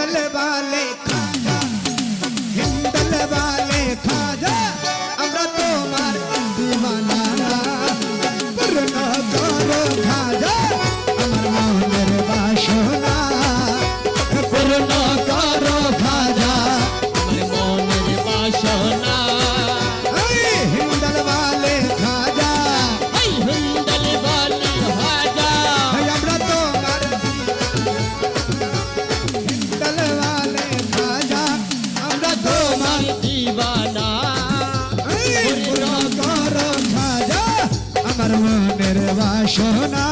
हिंदल वाले खाजा हिंदल वाले खाजा আমরা তোমার দিওয়ানা পূর্ণ করো খাজা আমার মনের বাসনা পূর্ণ করো খাজা আমার মনের বাসনা हिंदल वाले खाजा হিন্দল বালি ভাজা আমরা তোমার हिंदल वाले खाजा আমরা তোমার দিবানা পূর্ণ করো খাজা আমার মনের বাসনা